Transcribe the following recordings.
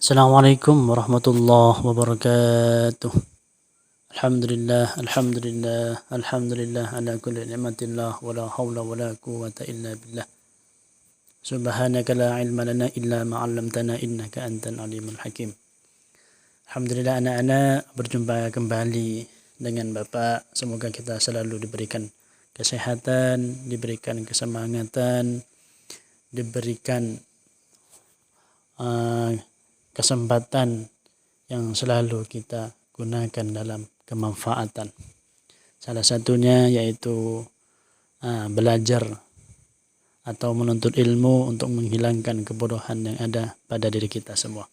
Assalamualaikum warahmatullahi wabarakatuh. Alhamdulillah ala kulli ni'matillah wala hawla wala quwwata illa billah. Subhanaka la ilma lana illa ma 'allamtana innaka antal alimul hakim. Alhamdulillah anak-anak, berjumpa kembali dengan Bapak. Semoga kita selalu diberikan kesehatan, diberikan kesemangatan, diberikan kesempatan yang selalu kita gunakan dalam kemanfaatan. Salah satunya yaitu belajar atau menuntut ilmu untuk menghilangkan kebodohan yang ada pada diri kita semua.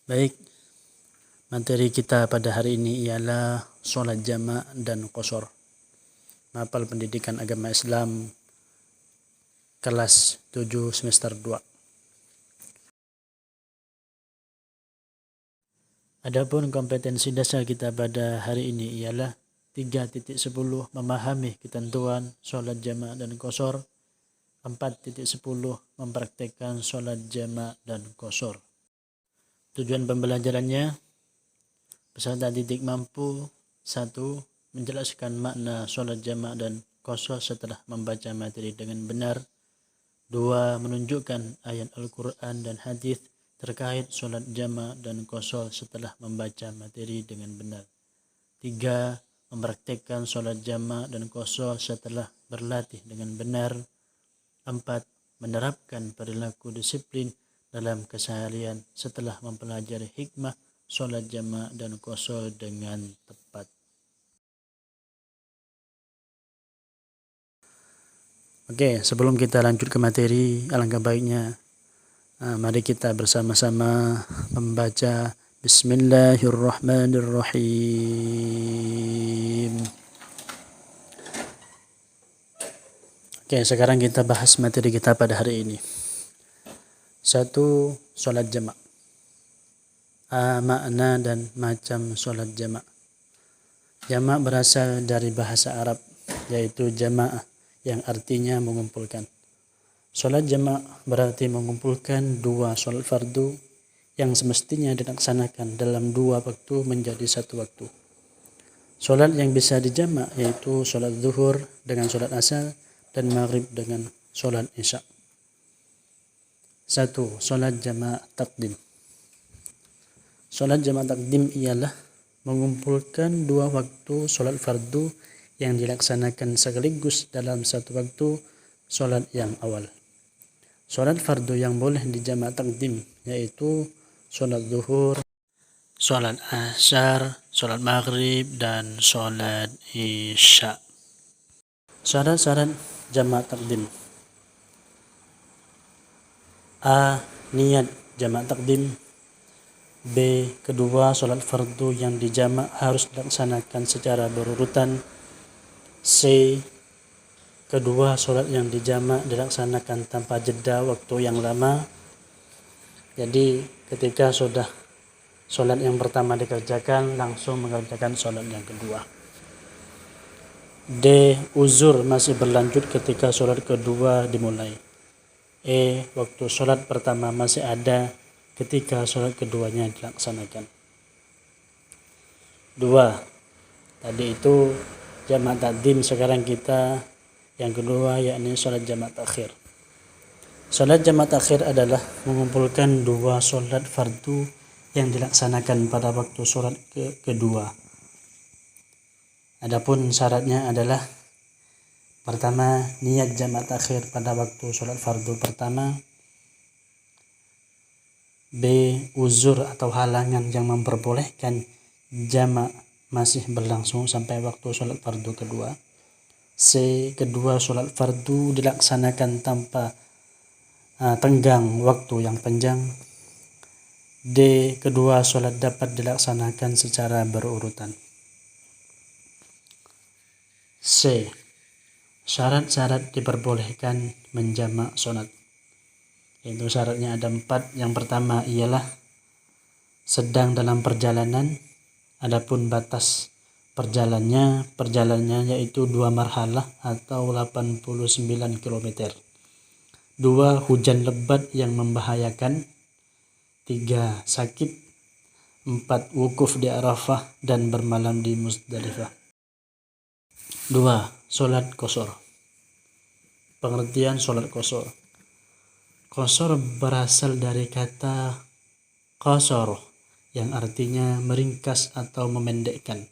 Baik, materi kita pada hari ini ialah sholat jama' dan qashar. Mapal Pendidikan Agama Islam kelas 7 semester 2. Adapun kompetensi dasar kita pada hari ini ialah 3.10 memahami ketentuan sholat jama' dan qashar, 4.10 mempraktekkan sholat jama' dan qashar. Tujuan pembelajarannya, peserta didik mampu 1. Menjelaskan makna sholat jama' dan qashar setelah membaca materi dengan benar. 2. Menunjukkan ayat Al-Quran dan hadis terkait sholat jama' dan qashar setelah membaca materi dengan benar. 3. Mempraktekkan sholat jama' dan qashar setelah berlatih dengan benar. 4. Menerapkan perilaku disiplin dalam keseharian setelah mempelajari hikmah sholat jama' dan qashar dengan tepat. Oke, sebelum kita lanjut ke materi, alangkah baiknya mari kita bersama-sama membaca Bismillahirrahmanirrahim. Oke, sekarang kita bahas materi kita pada hari ini. 1. Sholat jama'. Makna dan macam sholat jama'. Jama' berasal dari bahasa Arab, yaitu jama'ah, yang artinya mengumpulkan. Sholat jama' berarti mengumpulkan 2 sholat fardu yang semestinya dilaksanakan dalam 2 waktu menjadi 1 waktu. Sholat yang bisa dijama' yaitu sholat zuhur dengan sholat asar dan maghrib dengan sholat isya. 1. Sholat jama' takdim. Sholat jama' takdim ialah mengumpulkan 2 waktu sholat fardu yang dilaksanakan sekaligus dalam 1 waktu sholat yang awal. Sholat fardu yang boleh dijama' takdim yaitu sholat zuhur, sholat asar, sholat maghrib, dan sholat isya. Syarat-syarat jama' takdim. A. Niat jama' takdim. B. Kedua sholat fardu yang dijama' harus dilaksanakan secara berurutan. C. Kedua sholat yang dijama' dilaksanakan tanpa jeda waktu yang lama. Jadi ketika sudah sholat yang pertama dikerjakan, langsung mengerjakan sholat yang kedua. D. Uzur masih berlanjut ketika sholat kedua dimulai. E. Waktu sholat pertama masih ada ketika sholat keduanya dilaksanakan. 2. Tadi itu jama' takdim, sekarang kita yang kedua yakni sholat jama' takhir. Sholat jama' takhir adalah mengumpulkan 2 sholat fardu yang dilaksanakan pada waktu sholat kedua. Adapun syaratnya adalah pertama, niat jama' takhir pada waktu sholat fardu pertama. B. Uzur atau halangan yang memperbolehkan jama' masih berlangsung sampai waktu sholat fardu kedua. C. Kedua sholat fardu dilaksanakan tanpa tenggang waktu yang panjang. D. Kedua sholat dapat dilaksanakan secara berurutan. C. Syarat-syarat diperbolehkan menjama' sholat. Itu syaratnya ada 4. Yang pertama ialah sedang dalam perjalanan. Adapun batas perjalanannya yaitu 2 marhalah atau 89 km. 2. Hujan lebat yang membahayakan. 3 sakit, 4 wukuf di Arafah dan bermalam di Muzdalifah. 2. Sholat qashar. Pengertian sholat qashar. Qashar berasal dari kata qashar yang artinya meringkas atau memendekkan.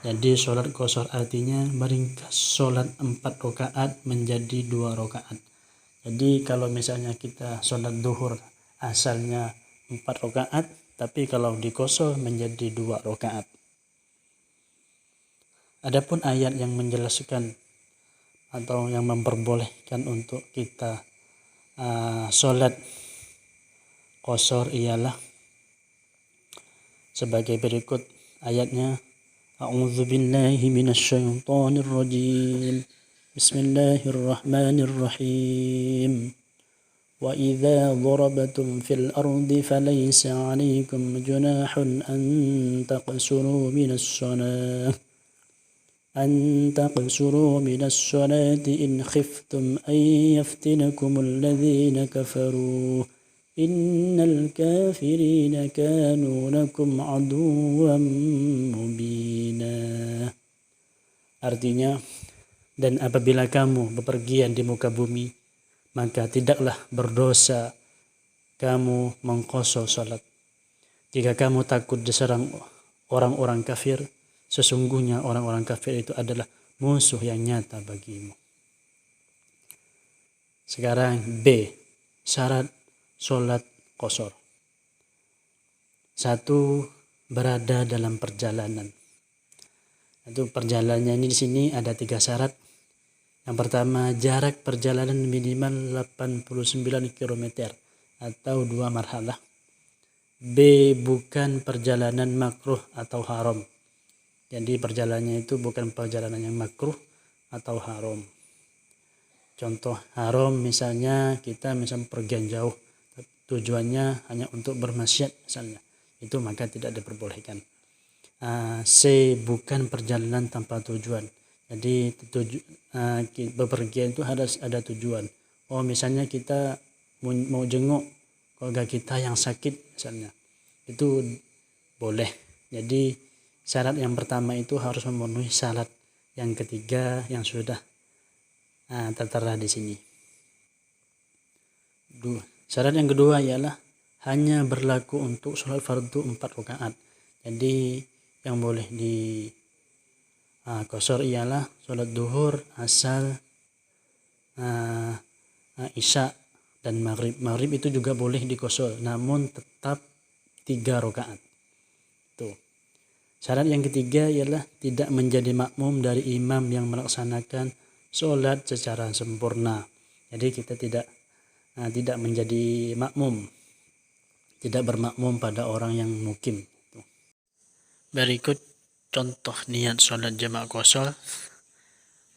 Jadi sholat qashar artinya meringkas sholat 4 rakaat menjadi 2 rakaat. Jadi kalau misalnya kita sholat duhur asalnya 4 rakaat, tapi kalau diqashar menjadi 2 rakaat. Adapun ayat yang menjelaskan atau yang memperbolehkan untuk kita sholat qashar ialah sebagai berikut ayatnya. A'udzu billahi minasyaitonir rajim. Bismillahirrahmanirrahim. Wa idza darabtum fil ardi falaysa 'alaykum junahun an taqsuru minas shalah in khiftum an yaftinakumul ladzina kafaru innal kafirina kanu lakum aduwwan mubina. Artinya, dan apabila kamu bepergian di muka bumi, maka tidaklah berdosa kamu mengqashar salat. Jika kamu takut diserang orang-orang kafir, sesungguhnya orang-orang kafir itu adalah musuh yang nyata bagimu. Sekarang B. Syarat sholat qashar. 1. Berada dalam perjalanan. Itu perjalanannya ini di sini ada 3 syarat. Yang pertama, jarak perjalanan minimal 89 km atau 2 marhalah. B. Bukan perjalanan makruh atau haram. Jadi perjalanannya itu bukan perjalanan yang makruh atau haram. Contoh haram misalnya kita pergian jauh, tujuannya hanya untuk bermaksiat misalnya, itu maka tidak diperbolehkan. C. Bukan perjalanan tanpa tujuan. Jadi bepergian itu harus ada tujuan. Misalnya kita mau jenguk keluarga kita yang sakit misalnya, itu boleh. Jadi syarat yang pertama itu harus memenuhi syarat yang ketiga yang sudah tertera di sini. Syarat yang kedua ialah hanya berlaku untuk sholat fardu 4 rakaat. Jadi yang boleh di qashar ialah sholat duhur, asar, isya dan maghrib. Maghrib itu juga boleh di qashar, namun tetap 3 rakaat. Tuh. Syarat yang ketiga ialah tidak menjadi makmum dari imam yang melaksanakan sholat secara sempurna. Jadi kita tidak menjadi makmum, tidak bermakmum pada orang yang mukim. Berikut contoh niat sholat jamaah qashar.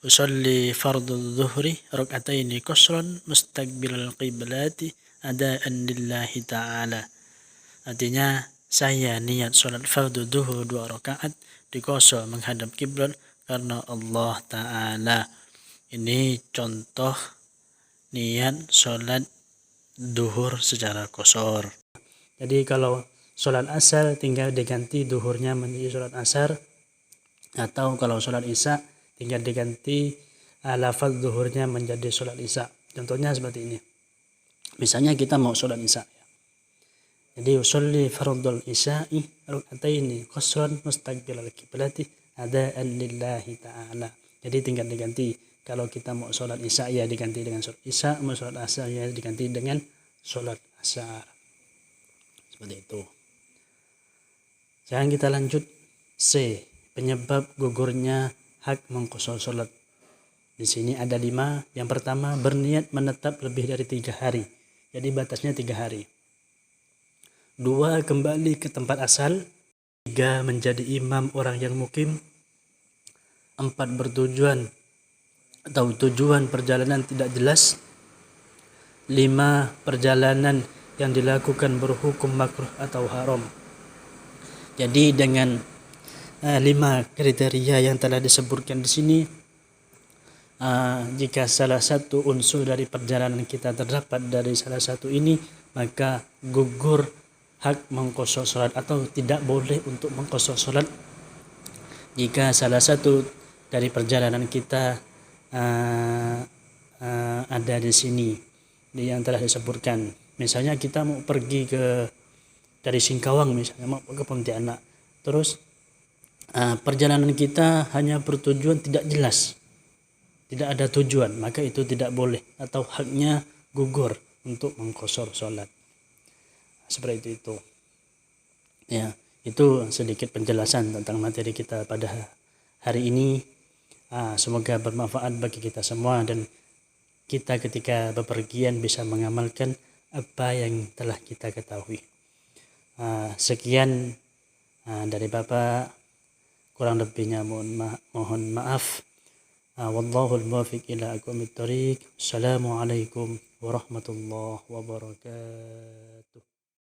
Usolli fardhu dhuhri rak'ataini qashran mustaqbilal qiblati adaan lillahi ta'ala. Artinya, saya niat sholat fardu duhur 2 rakaat di qashar menghadap kiblat karena Allah Ta'ala. Ini contoh niat sholat duhur secara qashar. Jadi kalau sholat asar tinggal diganti duhurnya menjadi sholat asar, atau kalau sholat isya tinggal diganti lafaz duhurnya menjadi sholat isya. Contohnya seperti ini. Misalnya kita mau sholat isya. Jadi usolli fardul isya'i rak'ataini qashran mustaqbilal qiblati adaan lillahi ta'ala. Jadi tinggal diganti. Kalau kita mau sholat isya ya diganti dengan sholat isya, mau sholat asar ya diganti dengan sholat asar. Seperti itu. Sekarang kita lanjut C. Penyebab gugurnya hak mengqashar sholat. Di sini ada 5. Yang pertama, berniat menetap lebih dari 3 hari. Jadi batasnya 3 hari. 2. Kembali ke tempat asal. 3. Menjadi imam orang yang mukim. 4. Bertujuan atau tujuan perjalanan tidak jelas. 5. Perjalanan yang dilakukan berhukum makruh atau haram. Jadi dengan 5 kriteria yang telah disebutkan di sini, jika salah satu unsur dari perjalanan kita terdapat dari salah satu ini, maka gugur hak mengqadha salat atau tidak boleh untuk mengqadha salat jika salah satu dari perjalanan kita ada di sini yang telah disebutkan. Misalnya kita mau pergi dari Singkawang misalnya mau ke Pontianak, terus perjalanan kita hanya bertujuan tidak jelas, tidak ada tujuan, maka itu tidak boleh atau haknya gugur untuk mengqashar salat. Seperti itu. Ya, itu sedikit penjelasan tentang materi kita pada hari ini. Semoga bermanfaat bagi kita semua dan kita ketika bepergian bisa mengamalkan apa yang telah kita ketahui. Sekian dari Bapak, kurang lebihnya mohon maaf. Wallahul muwaffiq ila aqwamit thoriq. Assalamualaikum warahmatullahi wabarakatuh.